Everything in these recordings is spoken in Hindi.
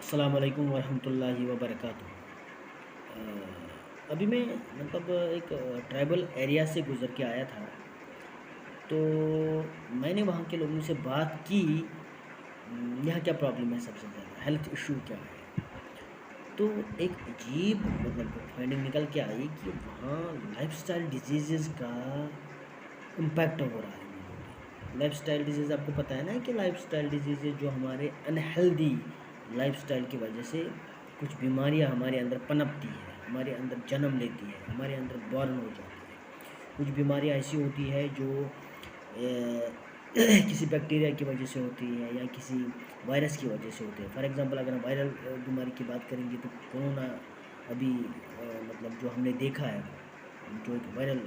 अस्सलाम वालेकुम वरहमतुल्लाहि वबरकातुहू। अभी मैं मतलब एक ट्राइबल एरिया से गुज़र के आया था। तो मैंने वहाँ के लोगों से बात की। यहाँ क्या प्रॉब्लम है, सबसे ज़्यादा हेल्थ इशू क्या है। तो एक अजीब मतलब फाइंडिंग निकल के आई कि वहाँ लाइफस्टाइल डिजीज़ का इम्पैक्ट हो रहा है इन लोगों पे। लाइफस्टाइल डिजीज़ आपको पता है ना कि लाइफस्टाइल डिजीज़ जो हमारे अनहेल्दी लाइफस्टाइल की वजह से कुछ बीमारियां हमारे अंदर पनपती है, हमारे अंदर जन्म लेती है, हमारे अंदर बॉर्न हो जाती है। कुछ बीमारियां ऐसी होती है जो किसी बैक्टीरिया की वजह से होती है या किसी वायरस की वजह से होती है। फॉर एग्जांपल अगर हम वायरल बीमारी की बात करेंगे तो कोरोना अभी मतलब जो हमने देखा है, जो एक वायरल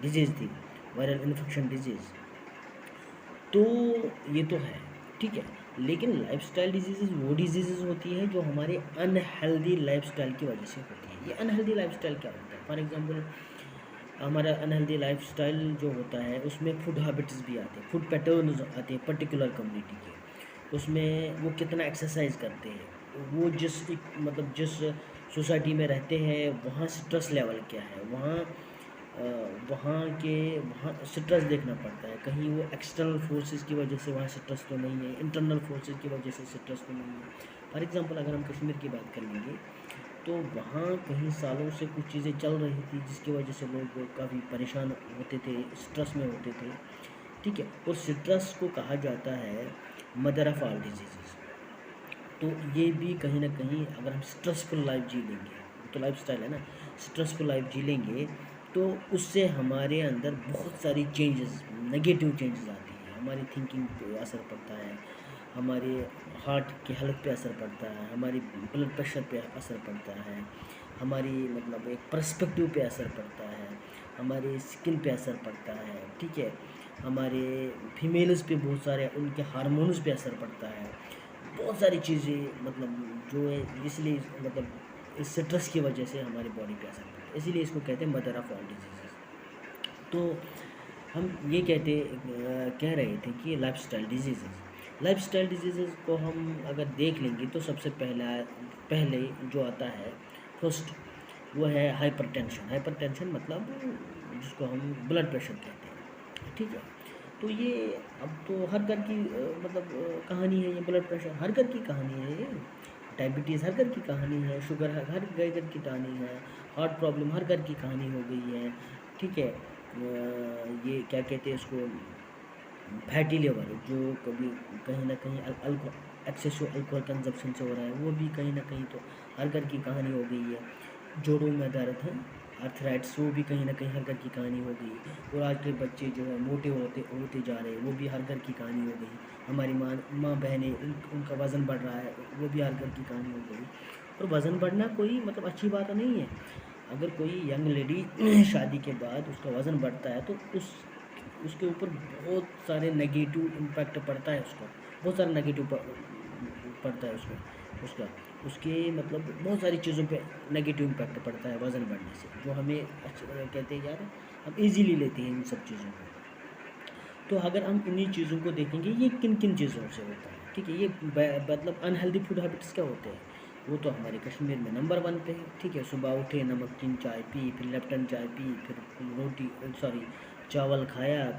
डिजीज़ थी, वायरल इन्फेक्शन डिजीज़। तो ये तो है, ठीक है। लेकिन लाइफ़स्टाइल डिजीज़ेज़ वो डिजीज़ेज़ होती है जो हमारे अनहेल्दी लाइफ़स्टाइल की वजह से होती है। ये अनहेल्दी लाइफ़स्टाइल क्या होता है? फॉर एग्ज़ाम्पल हमारा अनहेल्दी लाइफ़स्टाइल जो होता है उसमें फूड हैबिट्स भी आते हैं, फूड पैटर्न्स आते हैं पर्टिकुलर कम्युनिटी के। उसमें वो कितना एक्सरसाइज़ करते हैं, वो जिस एक मतलब जिस सोसाइटी में रहते हैं वहाँ स्ट्रेस लेवल क्या है, अ, वहाँ स्ट्रेस देखना पड़ता है। कहीं वो एक्सटर्नल फोर्सेस की वजह से वहाँ स्ट्रेस तो नहीं है, इंटरनल फोर्सेस की वजह से स्ट्रेस तो नहीं है। फॉर एग्ज़ाम्पल अगर हम कश्मीर की बात कर लेंगे तो वहाँ कहीं सालों से कुछ चीज़ें चल रही थी जिसकी वजह से लोग काफ़ी परेशान होते थे, स्ट्रेस में होते थे, ठीक है। और स्ट्रेस को कहा जाता है मदर ऑफ़ ऑल डिजीज़ेज़। तो ये भी कहीं न कहीं अगर हम स्ट्रेसफुल लाइफ़ जी लेंगे, तो लाइफ़स्टाइल है ना, स्ट्रेसफुल लाइफ़ जी लेंगे तो उससे हमारे अंदर बहुत सारी चेंजेज़, नेगेटिव चेंजेज़ आती हैं। हमारी थिंकिंग पे असर पड़ता है, हमारे हार्ट की हेल्थ पे असर पड़ता है, हमारी ब्लड प्रेशर पे असर पड़ता है, हमारी मतलब एक पर्सपेक्टिव पे असर पड़ता है, हमारी स्किन पे असर पड़ता है, ठीक है। हमारे फीमेल्स पे बहुत सारे उनके हार्मोन्स पे असर पड़ता है। बहुत सारी चीज़ें मतलब जो है, इसलिए मतलब इस स्ट्रेस की वजह से हमारी बॉडी पे असर पड़ता है। इसीलिए इसको कहते हैं मदर ऑफ़ ऑल डिजीज़ेज़। तो हम ये कह रहे थे कि लाइफ़स्टाइल डिजीज़ेज़ को हम अगर देख लेंगे तो सबसे पहले जो आता है फर्स्ट, वो है हाइपरटेंशन। हाइपरटेंशन मतलब जिसको हम ब्लड प्रेशर कहते हैं, ठीक है। तो ये अब तो हर घर की मतलब कहानी है, ये ब्लड प्रेशर हर घर की कहानी है ये। डायबिटीज़ हर घर की कहानी है, शुगर हर घर की कहानी है, हार्ट प्रॉब्लम हर घर की कहानी हो गई है, ठीक है। ये क्या कहते हैं इसको, फैटी लिवर जो कभी कहीं न कहीं एक्सेसिव अल्कोहल कंज़प्शन से हो रहा है, वो भी कहीं न कहीं तो हर घर की कहानी हो गई है। जोड़ों में दर्द है, आर्थराइटिस, वो भी कहीं न कहीं हर घर की कहानी हो गई है। और आज के बच्चे जो है मोटे होते होते जा रहे हैं, वो भी हर घर की कहानी हो गई। हमारी माँ बहनें उनका वज़न बढ़ रहा है, वो भी हर घर की कहानी हो गई। और वज़न बढ़ना कोई मतलब अच्छी बात नहीं है। अगर कोई यंग लेडी शादी के बाद उसका वज़न बढ़ता है तो उसके ऊपर बहुत सारे नेगेटिव इम्पैक्ट पड़ता है उसका, बहुत सारा नेगेटिव पड़ता है उसका उसके मतलब बहुत सारी चीज़ों पे नेगेटिव इम्पैक्ट पड़ता है वज़न बढ़ने से, जो हमें कहते हैं यार, हम इजीली लेते हैं इन सब चीज़ों को। तो अगर हम इन्हीं चीज़ों को देखेंगे ये किन किन चीज़ों से होता है, ठीक है। ये मतलब अनहेल्दी फूड हैबिट्स क्या होते हैं, वो तो हमारे कश्मीर में नंबर वन पे है, ठीक है। सुबह उठे, नमकीन चाय पी, फिर लेप्टन चाय पी, फिर रोटी सॉरी चावल खाया,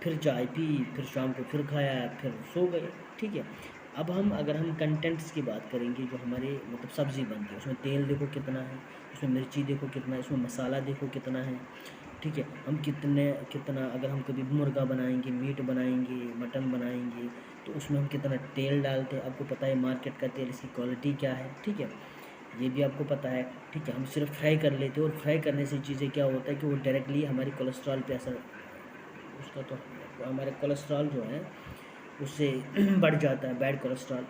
फिर चाय पी, फिर शाम को फिर खाया, फिर सो गए, ठीक है। अब अगर हम कंटेंट्स की बात करेंगे, जो हमारे मतलब सब्ज़ी बनती है उसमें तेल देखो कितना है, उसमें मिर्ची देखो कितना है, उसमें मसाला देखो कितना है, ठीक है। हम कितना अगर हम कभी मुर्गा बनाएंगे, मीट बनाएंगे, मटन बनाएंगे, तो उसमें हम कितना तेल डालते हैं, आपको पता है मार्केट का तेल, इसकी क्वालिटी क्या है, ठीक है। ये भी आपको पता है, ठीक है। हम सिर्फ फ्राई कर लेते हैं, और फ्राई करने से चीज़ें क्या होता है कि वो डायरेक्टली हमारी कोलेस्ट्रॉल पे असर, उसका तो हमारे कोलेस्ट्रॉल जो है उससे बढ़ जाता है, बैड कोलेस्ट्रॉल।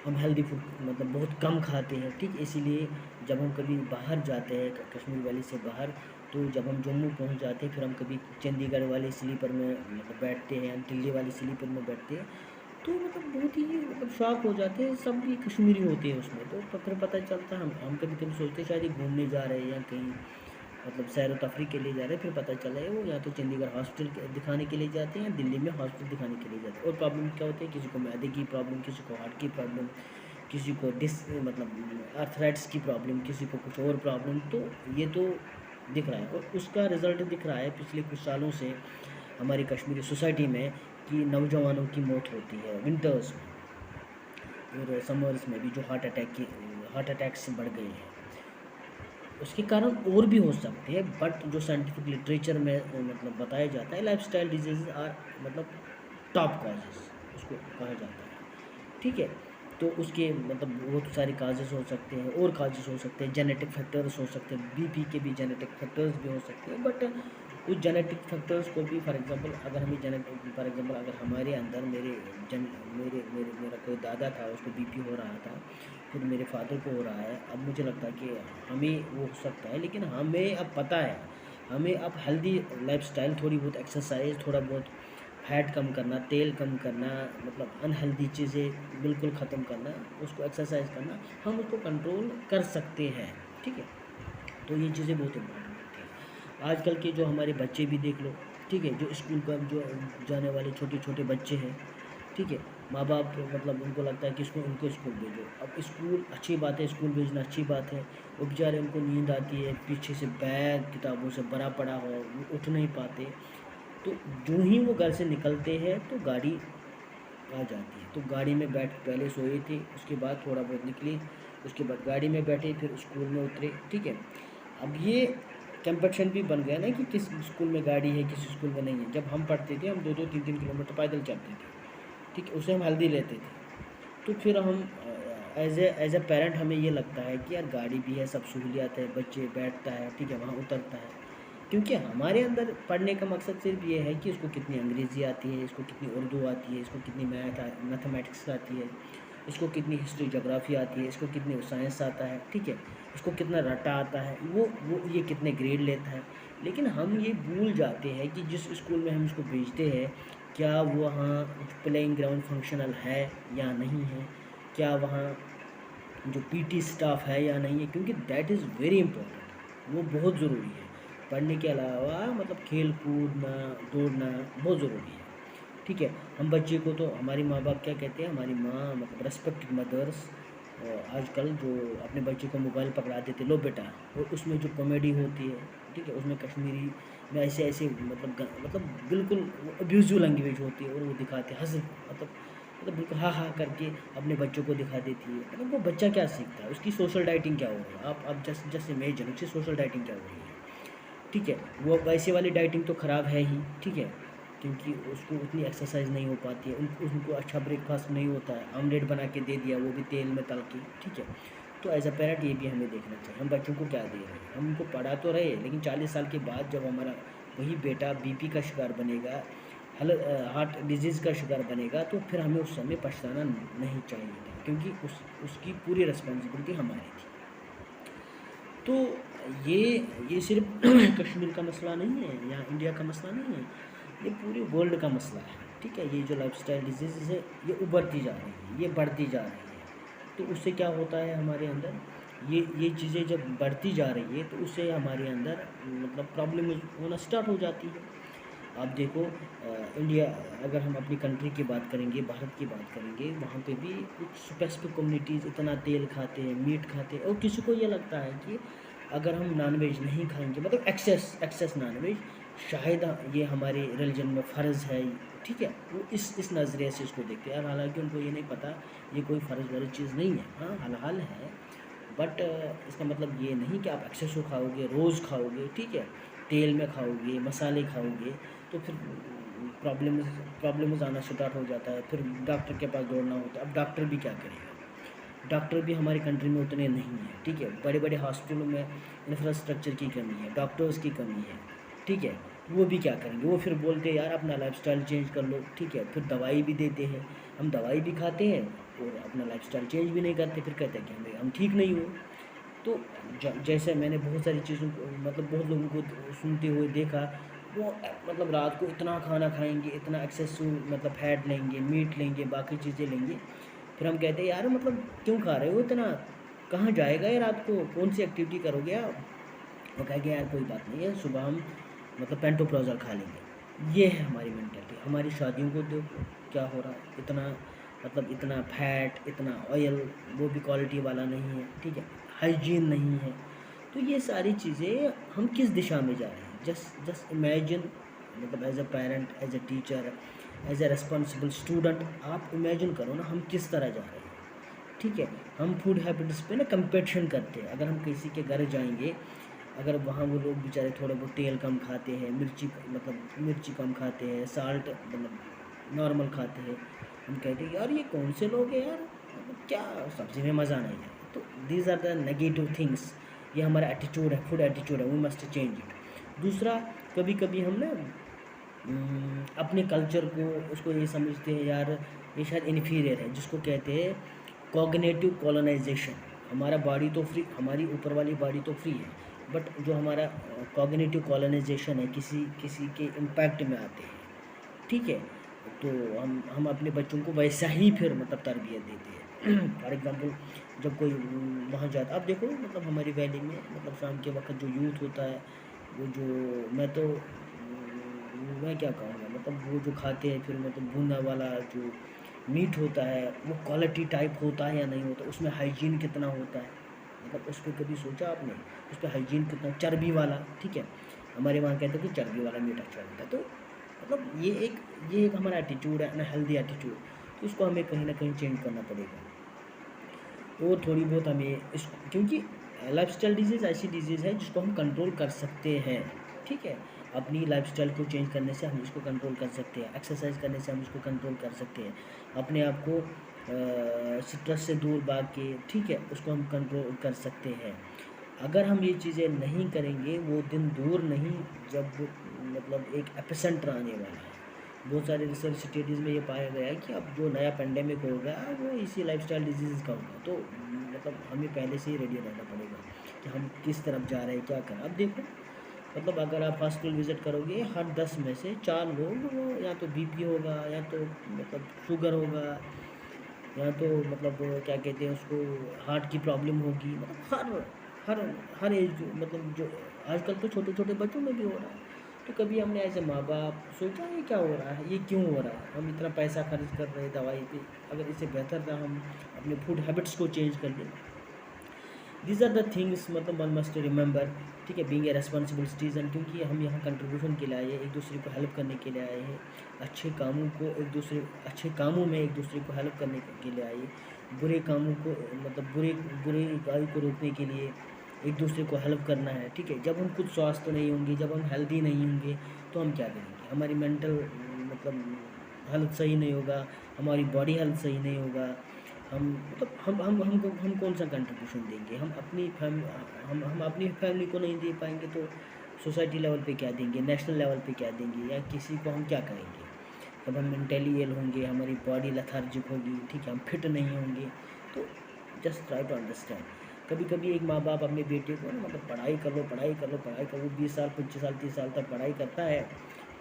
हम हेल्दी फूड मतलब बहुत कम खाते हैं, ठीक। इसीलिए जब हम कभी बाहर जाते हैं कश्मीर वैली से बाहर, तो जब हम जम्मू पहुंच जाते हैं, फिर हम कभी चंडीगढ़ वाले स्लीपर में मतलब बैठते हैं, दिल्ली वाली स्लीपर में बैठते हैं, तो मतलब बहुत ही मतलब शॉक हो जाते हैं, सब भी कश्मीरी होते हैं उसमें। तो फिर पता चलता है, हम कभी कभी सोचते हैं शायद ये घूमने जा रहे हैं या कहीं मतलब सैर व तफरी के लिए जा रहे हैं, फिर पता चला है वो या तो चंडीगढ़ हॉस्पिटल दिखाने के लिए जाते हैं या दिल्ली में हॉस्पिटल दिखाने के लिए जाते हैं। और प्रॉब्लम क्या होती है, किसी को मैदे की प्रॉब्लम, किसी को हार्ट की प्रॉब्लम, किसी को मतलब आर्थराइटिस की प्रॉब्लम, किसी को कुछ और प्रॉब्लम। तो ये तो दिख रहा है और उसका रिज़ल्ट दिख रहा है पिछले कुछ सालों से हमारी कश्मीरी सोसाइटी में कि नौजवानों की मौत होती है विंटर्स में और समर्स में भी, जो हार्ट अटैक्स बढ़ गए हैं। उसके कारण और भी हो सकते हैं, बट जो साइंटिफिक लिटरेचर में मतलब बताया जाता है, लाइफस्टाइल डिजीज़ आर मतलब टॉप कॉजेज़ उसको कहा जाता है। ठीक है, तो उसके मतलब बहुत सारे काजेज़ हो सकते हैं और काजेज़ हो सकते हैं, जेनेटिक फैक्टर्स हो सकते हैं, बीपी के भी जेनेटिक फैक्टर्स भी हो सकते हैं। बट उस जेनेटिक फैक्टर्स को भी फॉर एग्जांपल अगर हमारे अंदर मेरा कोई दादा था, उसको बीपी हो रहा था, फिर मेरे फादर को हो रहा है, अब मुझे लगता है कि हमें वो हो सकता है। लेकिन हमें अब पता है, हमें अब हेल्दी लाइफस्टाइल, थोड़ी बहुत एक्सरसाइज, थोड़ा बहुत फैट कम करना, तेल कम करना, मतलब अनहेल्दी चीज़ें बिल्कुल ख़त्म करना, उसको एक्सरसाइज करना, हम उसको कंट्रोल कर सकते हैं। ठीक है, तो ये चीज़ें बहुत इम्पोर्टेंट होती हैं। आजकल के जो हमारे बच्चे भी देख लो, ठीक है, जो स्कूल का जो जाने वाले छोटे छोटे बच्चे हैं, ठीक है, माँ बाप मतलब उनको लगता है कि उनको स्कूल भेजो। अब स्कूल अच्छी बात है, स्कूल भेजना अच्छी बात है, वो बेचारे उनको नींद आती है, पीछे से बैग किताबों से भरा पड़ा हो, वो उठ नहीं पाते। तो जो ही वो घर से निकलते हैं तो गाड़ी आ जाती है, तो गाड़ी में बैठ, पहले सोए थे, उसके बाद थोड़ा बहुत निकले, उसके बाद गाड़ी में बैठे, फिर स्कूल में उतरे। ठीक है, अब ये कंपटीशन भी बन गया ना कि किस स्कूल में गाड़ी है, किस स्कूल में नहीं है। जब हम पढ़ते थे, हम 2-2 3-3 किलोमीटर पैदल चलते थे, ठीक है, उसे हम हेल्दी लेते थे। तो फिर हम एज ए पेरेंट हमें ये लगता है कि यार गाड़ी भी है, सब सहूलियात है, बच्चे बैठता है, ठीक है, वहाँ उतरता है। क्योंकि हमारे अंदर पढ़ने का मकसद सिर्फ ये है कि इसको कितनी अंग्रेज़ी आती है, इसको कितनी उर्दू आती है, इसको कितनी मैथमेटिक्स आती है, इसको कितनी हिस्ट्री जोग्राफी आती है, इसको कितनी साइंस आता है, ठीक है, इसको कितना रट्टा आता है, वो ये कितने ग्रेड लेता है। लेकिन हम ये भूल जाते हैं कि जिस स्कूल में हम इसको भेजते हैं, क्या वहाँ प्लेइंग ग्राउंड फंक्शनल है या नहीं है, क्या वहाँ जो पीटी स्टाफ है या नहीं है, क्योंकि दैट इज़ वेरी इंपॉर्टेंट, वो बहुत ज़रूरी है। पढ़ने के अलावा मतलब खेल कूदना, दौड़ना बहुत ज़रूरी है। ठीक है, हम बच्चे को तो हमारी माँ बाप क्या कहते हैं, हमारी माँ मतलब रेस्पेक्टेड मदर्स आजकल जो अपने बच्चे को मोबाइल पकड़ा देते, लो बेटा, और उसमें जो कॉमेडी होती है, ठीक है, उसमें कश्मीरी में ऐसे ऐसे मतलब बिल्कुल अब्यूजिव लैंग्वेज होती है और वो दिखाते हंस मतलब बिल्कुल हाँ हाँ करके अपने बच्चों को दिखा देती है। मतलब वो बच्चा क्या सीखता है, उसकी सोशल डाइटिंग क्या हो रही है, आप जस्ट इमेजिन उसकी सोशल डाइटिंग क्या हो रही है। ठीक है, वो वैसे वाली डाइटिंग तो ख़राब है ही, ठीक है, क्योंकि उसको उतनी एक्सरसाइज नहीं हो पाती है, उनको अच्छा ब्रेकफास्ट नहीं होता है, ऑमलेट बना के दे दिया, वो भी तेल में तल के। ठीक है, तो एज अ पेरेंट ये भी हमें देखना चाहिए, हम बच्चों को क्या दे रहे हैं। हम उनको पढ़ा तो रहे, लेकिन 40 साल के बाद जब हमारा वही बेटा बीपी का शिकार बनेगा, हार्ट डिजीज़ का शिकार बनेगा, तो फिर हमें उस समय पछताना नहीं चाहिए था, क्योंकि उसकी पूरी रिस्पॉन्सिबिलिटी हमारी थी। तो ये सिर्फ कश्मीर का मसला नहीं है या इंडिया का मसला नहीं है, ये पूरे वर्ल्ड का मसला है। ठीक है, ये जो लाइफस्टाइल डिजीज़ है ये उभरती जा रही है, ये बढ़ती जा रही है। तो उससे क्या होता है हमारे अंदर, ये चीज़ें जब बढ़ती जा रही है तो उससे हमारे अंदर मतलब प्रॉब्लम होना स्टार्ट हो जाती है। आप देखो इंडिया, अगर हम अपनी कंट्री की बात करेंगे, भारत की बात करेंगे, वहाँ पे भी कुछ स्पेसिफिक कम्युनिटीज़ इतना तेल खाते हैं, मीट खाते हैं, और किसी को ये लगता है कि अगर हम नॉनवेज नहीं खाएंगे, मतलब एक्सेस नॉनवेज, शायद ये हमारे रिलीजन में फ़र्ज़ है। ठीक है, वो इस नज़रिए से इसको देखते हैं, हालांकि उनको ये नहीं पता ये कोई फ़र्ज़ वाली चीज़ नहीं है। हाँ, हलाल है, बट इसका मतलब ये नहीं कि आप एक्सेस खाओगे, रोज़ खाओगे, ठीक है, तेल में खाओगे, मसाले खाओगे, तो फिर प्रॉब्लम्स आना स्टार्ट हो जाता है, फिर डॉक्टर के पास दौड़ना होता है। अब डॉक्टर भी क्या करेगा, डॉक्टर भी हमारी कंट्री में उतने नहीं हैं। ठीक है, बड़े बड़े हॉस्पिटलों में इंफ्रास्ट्रक्चर की कमी है, डॉक्टर्स की कमी है। ठीक है, वो भी क्या करेंगे, वो फिर बोलते हैं यार अपना लाइफस्टाइल चेंज कर लो। ठीक है, फिर दवाई भी देते हैं, हम दवाई भी खाते हैं और अपना लाइफस्टाइल चेंज भी नहीं करते, फिर कहते हैं कि हम ठीक नहीं हुए। तो जैसे मैंने बहुत सारी चीज़ों को मतलब बहुत लोगों को सुनते हुए देखा, वो मतलब रात को इतना खाना खाएंगे, इतना एक्सेसिव मतलब फैट लेंगे, मीट लेंगे, बाकी चीज़ें लेंगे, फिर हम कहते हैं यार मतलब क्यों खा रहे हो इतना, कहाँ जाएगा ये रात को, कौन सी एक्टिविटी करोगे आप। वो कहेंगे यार कोई बात नहीं है, सुबह हम मतलब पेंटोप्रोजल खा लेंगे। ये है हमारी मेंटालिटी। हमारी शादियों को देखो क्या हो रहा है, इतना मतलब इतना फैट, इतना ऑयल, वो भी क्वालिटी वाला नहीं है, ठीक है, हाइजीन नहीं है। तो ये सारी चीज़ें हम किस दिशा में जा रहे हैं, जस्ट जस्ट इमेजिन, मतलब as a parent, as a teacher, as a responsible student, आप इमेजिन करो ना हम किस तरह जा रहे हैं। ठीक है, हम फूड हैबिट्स पे ना कंपेटिशन करते हैं। अगर हम किसी के घर जाएंगे, अगर वहाँ वो लोग बेचारे थोड़ा बहुत तेल कम खाते हैं, मिर्ची मतलब मिर्ची कम खाते हैं, साल्ट मतलब नॉर्मल खाते हैं, हम कहते हैं यार ये कौन से लोग हैं यार, मतलब क्या सब्ज़ी में मज़ा नहीं है। तो these are the negative things. ये हमारा एटीट्यूड है, फूड एटीट्यूड है, वी मस्ट चेंज इट। दूसरा, कभी कभी हम ना अपने कल्चर को उसको ये समझते हैं यार ये शायद इन्फीरियर है, जिसको कहते हैं कॉग्निटिव कॉलोनाइजेशन। हमारा बॉडी तो फ्री, हमारी ऊपर वाली बॉडी तो फ्री है, बट जो हमारा कॉग्निटिव कॉलोनाइजेशन है, किसी किसी के इम्पैक्ट में आते हैं, ठीक है। तो हम अपने बच्चों को वैसा ही फिर मतलब तरबियत देते हैं। फॉर एग्ज़ाम्पल, जब कोई वहाँ जाता, आप देखो मतलब हमारी वैली में मतलब शाम के वक्त जो यूथ होता है, वो जो, मैं तो मैं क्या कहूँगा, मतलब वो जो खाते हैं फिर मतलब भुना वाला जो मीट होता है, वो क्वालिटी टाइप होता है या नहीं होता, उसमें हाइजीन कितना होता है, मतलब उस पर कभी सोचा आपने, उस पर हाइजीन कितना, चर्बी वाला, ठीक है, हमारे वहाँ कहते हैं कि चर्बी वाला मीट अच्छा होता है। तो मतलब ये एक हमारा एटीट्यूड है, अनहेल्दी एटीट्यूड। तो इसको हमें कहीं ना कहीं चेंज करना पड़ेगा। और थोड़ी बहुत हमें इस, क्योंकि लाइफस्टाइल डिजीज़ ऐसी डिजीज़ है जिसको हम कंट्रोल कर सकते हैं, ठीक है। अपनी लाइफस्टाइल को चेंज करने से हम इसको कंट्रोल कर सकते हैं, एक्सरसाइज करने से हम इसको कंट्रोल कर सकते हैं, अपने आप को स्ट्रेस से दूर भाग के, ठीक है, उसको हम कंट्रोल कर सकते हैं। अगर हम ये चीज़ें नहीं करेंगे, वो दिन दूर नहीं जब मतलब एक एपिसेंटर आने वाला है। बहुत सारे रिसर्च स्टडीज़ में ये पाया गया है कि अब जो नया पेंडेमिक होगा वो इसी लाइफस्टाइल डिजीज़ का होगा। तो मतलब हमें पहले से ही रेडी रहना पड़ेगा कि हम किस तरफ जा रहे हैं, क्या करें। अब देखो, मतलब अगर आप हॉस्पिटल विज़िट करोगे, हर 10 में से 4 लोग वो या तो बीपी होगा, या तो मतलब शुगर होगा, या तो मतलब क्या कहते हैं उसको, हार्ट की प्रॉब्लम होगी। मतलब हर हर एज, मतलब जो आजकल तो छोटे छोटे बच्चों में भी हो रहा है। तो कभी हमने ऐसे माँ बाप सोचा ये क्या हो रहा है, ये क्यों हो रहा है, हम इतना पैसा खर्च कर रहे हैं दवाई पे, अगर इससे बेहतर था हम अपने फूड हैबिट्स को चेंज कर लें। दीज आर द थिंग्स, मतलब वन मस्ट रिमेंबर, ठीक है, बीइंग ए रेस्पॉन्सिबल सिटीजन। क्योंकि हम यहाँ कंट्रीब्यूशन के लिए आए हैं, एक दूसरे को हेल्प करने के लिए आए हैं, अच्छे कामों में एक दूसरे को हेल्प करने के लिए आए हैं। बुरे कामों को मतलब बुराई को रोकने के लिए एक दूसरे को हेल्प करना है, ठीक है। जब हम खुद स्वस्थ नहीं होंगे, जब हम हेल्दी नहीं होंगे, तो हम क्या करेंगे, हमारी मेंटल मतलब हेल्थ सही नहीं होगा, हमारी बॉडी हेल्थ सही नहीं होगा, हम मतलब हम कौन सा कंट्रीब्यूशन देंगे, हम अपनी फैमिली को नहीं दे पाएंगे, तो सोसाइटी लेवल पे क्या देंगे, नेशनल लेवल पे क्या देंगे, या किसी को हम क्या करेंगे। जब हम मेंटली इल होंगे, हमारी बॉडी लथार्जिक होगी, ठीक है, हम फिट नहीं होंगे। तो जस्ट ट्राई टू अंडरस्टैंड। कभी कभी एक माँ बाप अपने बेटे को ना मतलब पढ़ाई कर लो, पढ़ाई कर लो, पढ़ाई कर लो, 20 साल 25 साल 30 साल तक पढ़ाई करता है,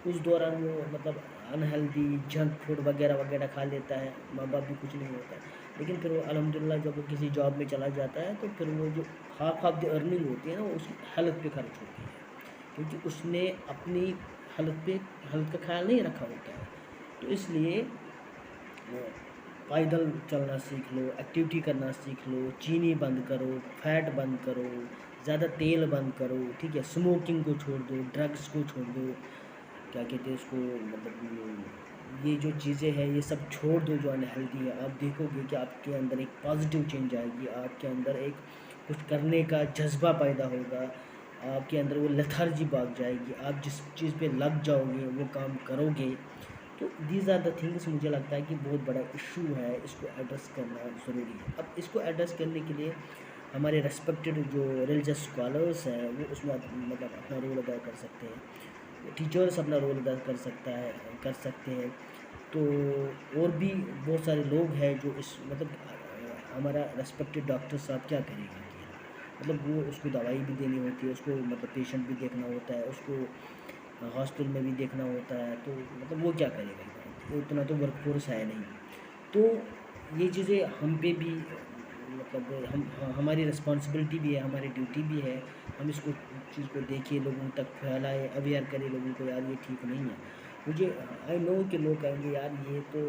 उस दौरान वो मतलब अनहेल्दी जंक फूड वगैरह वगैरह खा लेता है, माँ बाप भी कुछ नहीं होता है। लेकिन फिर वो अल्हम्दुलिल्लाह जब वो किसी जॉब में चला जाता है, तो फिर वो जो हाफ ऑफ द अर्निंग होती है ना, वो उसकी हेल्थ पे खर्च होती है, क्योंकि उसने अपनी हेल्थ का ख्याल नहीं रखा होता है। तो इसलिए पैदल चलना सीख लो, एक्टिविटी करना सीख लो, चीनी बंद करो, फैट बंद करो, ज़्यादा तेल बंद करो, ठीक है, स्मोकिंग को छोड़ दो, ड्रग्स को छोड़ दो, क्या कहते हैं उसको, मतलब ये जो चीज़ें हैं ये सब छोड़ दो जो अनहेल्दी है। आप देखोगे कि आपके अंदर एक पॉजिटिव चेंज आएगी, आपके अंदर एक कुछ करने का जज्बा पैदा होगा, आपके अंदर वो लेथार्जी भाग जाएगी, आप जिस चीज़ पे लग जाओगे वो काम करोगे। तो दीज आर द थिंग्स, मुझे लगता है कि बहुत बड़ा इशू है, इसको एड्रेस करना ज़रूरी है। अब इसको एड्रेस करने के लिए हमारे रेस्पेक्टेड जो रिलीजियस स्कॉलर्स हैं वो उसमें मतलब अपना रोल अदा कर सकते हैं, टीचर्स अपना रोल अदा कर सकते हैं। तो और भी बहुत सारे लोग हैं जो इस मतलब हमारा रेस्पेक्टेड डॉक्टर साहब क्या करेगा कि मतलब वो उसको दवाई भी देनी होती है, उसको मतलब पेशेंट भी देखना होता है, उसको हॉस्पिटल में भी देखना होता है, तो मतलब वो क्या करेगा, उतना तो वर्कफोर्स है नहीं। तो ये चीज़ें हम पे भी मतलब हमारी रिस्पॉन्सिबिलिटी भी है, हमारी ड्यूटी भी है, हम इसको चीज़ को देखिए, लोगों तक फैलाए, अवेयर करें लोगों को, यार ये ठीक नहीं है। मुझे आई नो कि लोग कहेंगे यार ये तो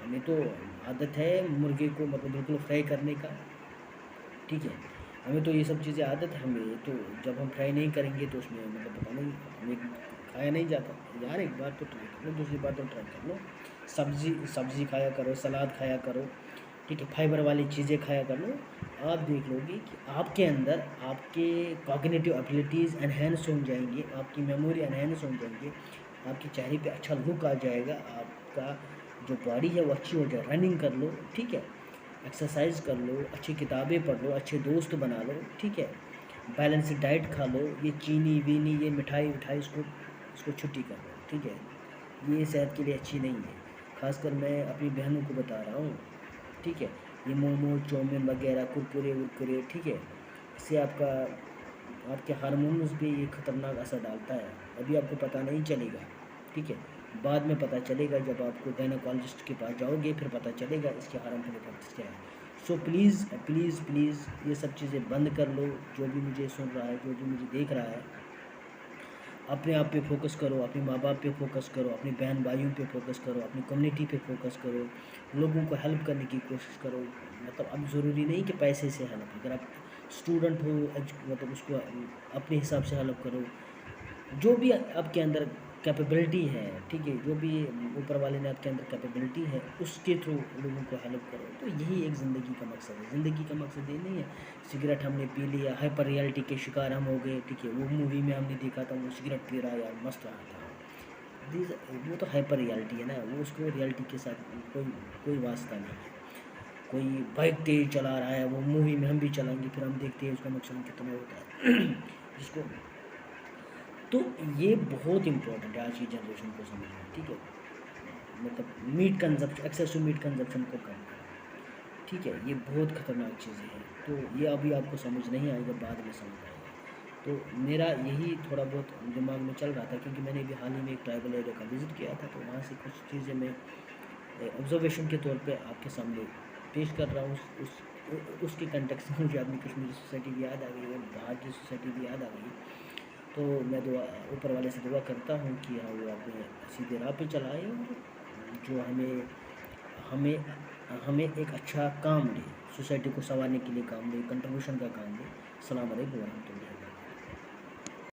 हमें तो आदत है मुर्गे को मतलब बिल्कुल फ्राई करने का, ठीक है, हमें तो ये सब चीज़ें आदत है, हमें तो जब हम फ्राई नहीं करेंगे तो उसमें मतलब पता नहीं हमें खाया नहीं जाता। यार एक बार तो ट्राई कर लो, दूसरी बार तो ट्राई कर लो, सब्ज़ी सब्ज़ी खाया करो, सलाद खाया करो, ठीक है, फाइबर वाली चीज़ें खाया कर लो। आप देख लोगे कि आपके अंदर आपके कॉग्निटिव एबिलिटीज़ एनहेंस हो जाएंगी, आपकी मेमोरी एनहेंस हो जाएंगी, आपके चेहरे पे अच्छा लुक आ जाएगा, आपका जो बॉडी है वो अच्छी हो जाए। रनिंग कर लो, ठीक है, एक्सरसाइज कर लो, अच्छी किताबें पढ़ लो, अच्छे दोस्त बना लो, ठीक है, बैलेंस्ड डाइट खा लो, ये चीनी वीनी ये मिठाई विठाई इसको छुट्टी कर लो, ठीक है, ये सेहत के लिए अच्छी नहीं है। खासकर मैं अपनी बहनों को बता रहा हूँ, ठीक है, ये मोमो चाउमीन वगैरह कुरकुरे वुरकुरे, ठीक है, इससे आपके हार्मोन्स पे ये ख़तरनाक असर डालता है। अभी आपको पता नहीं चलेगा, ठीक है, बाद में पता चलेगा, जब आपको गायनेकोलॉजिस्ट के पास जाओगे फिर पता चलेगा इसके हार्मफुल इफेक्ट्स क्या है। सो प्लीज़ प्लीज़ प्लीज़ ये सब चीज़ें बंद कर लो। जो भी मुझे सुन रहा है, जो भी मुझे देख रहा है, अपने आप पे फोकस करो, अपने माँ बाप पे फोकस करो, अपनी बहन भाइयों पे फोकस करो, अपनी कम्युनिटी पे फोकस करो, लोगों को हेल्प करने की कोशिश करो। मतलब अब ज़रूरी नहीं कि पैसे से हेल्प, अगर आप स्टूडेंट हो मतलब उसको अपने हिसाब से हेल्प करो, जो भी आपके अंदर कैपेबिलिटी है, ठीक है, जो भी ऊपर वाले ने आपके अंदर कैपेबिलिटी है उसके थ्रू लोगों को हेल्प करो। तो यही एक ज़िंदगी का मकसद है। ज़िंदगी का मकसद ये नहीं है सिगरेट हमने पी लिया, हाइपर रियलिटी के शिकार हम हो गए, ठीक है, वो मूवी में हमने देखा था वो सिगरेट पी रहा है यार मस्त रहा था, वो तो हाइपर रियलिटी है ना, वो उसको रियलिटी के साथ कोई कोई वास्ता नहीं है। कोई बाइक तेज़ चला रहा है, वो मूवी में हम भी चलाएंगे, फिर हम देखते हैं उसका नुकसान कितना होता है जिसको, तो ये बहुत इम्पोर्टेंट है आज की जनरेशन को समझना, ठीक है, मतलब meat consumption, excessive meat consumption को कम करना, ठीक है, ये बहुत ख़तरनाक चीज़ें हैं। तो ये अभी आपको समझ नहीं आएगा, बाद में समझ आएगा। तो मेरा यही थोड़ा बहुत दिमाग में चल रहा था, क्योंकि मैंने अभी हाल ही में एक ट्राइबल एरिया का विज़िट किया था, तो वहाँ से कुछ चीज़ें मैं ऑब्जर्वेशन के तौर पे आपके सामने पेश कर रहा हूँ। उसके कंटेक्स्ट में मुझे अपनी कश्मीरी सोसाइटी भी याद आ गई और बाहर की सोसाइटी भी याद आ गई। तो मैं दुआ ऊपर वाले से दुआ करता हूँ कि हाँ वो अपने सीधे राह पे चलाए, और जो हमें हमें हमें एक अच्छा काम दे, सोसाइटी को संवारने के लिए काम दे, कंट्रीब्यूशन का काम दे। अस्सलाम वालेकुम वरहमतुल्लाह।